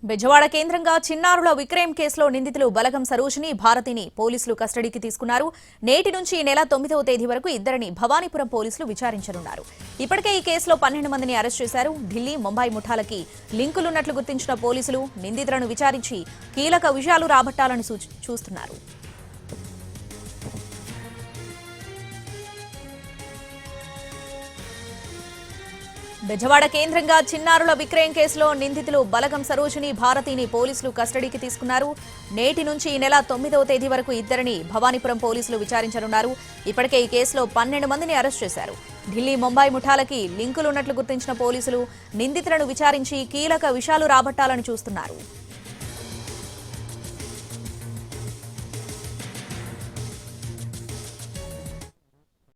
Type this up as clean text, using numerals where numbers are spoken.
బెజవాడ కేంద్రంగా చిన్నారుల విక్రయం కేసులో నిందితులు బలగం సరోజిని భారతిని పోలీసులు కస్టడీకి తీసుకున్నారు. నేటి నుంచి ఈ నెల 9వ తేదీ వరకు ఇద్దరిని భవానీపురం పోలీసులు విచారించనున్నారు. ఇప్పటికే ఈ కేసులో 12 మందిని అరెస్ట్ చేశారు. ఢిల్లీ, ముంబై ముఠాలకి లింకులున్నట్లు గుర్తించిన పోలీసులు నిందితులను విచారించి కీలక విషయాలు రాబట్టాలని చూస్తున్నారు. బెజవాడ కేంద్రంగా చిన్నారుల విక్రయం కేసులో నిందితులు బలగం సరోజిని భారతిని పోలీసులు కస్టడీకి తీసుకున్నారు. నేటి నుంచి ఈ నెల 9వ తేదీ వరకు ఇద్దరిని భవానీపురం పోలీసులు విచారించనున్నారు. ఇప్పటికే ఈ కేసులో 12 మందిని అరెస్ట్ చేశారు. ఢిల్లీ, ముంబై ముఠాలకి లింకులున్నట్లు గుర్తించిన పోలీసులు నిందితులను విచారించి కీలక విషయాలు రాబట్టాలని చూస్తున్నారు.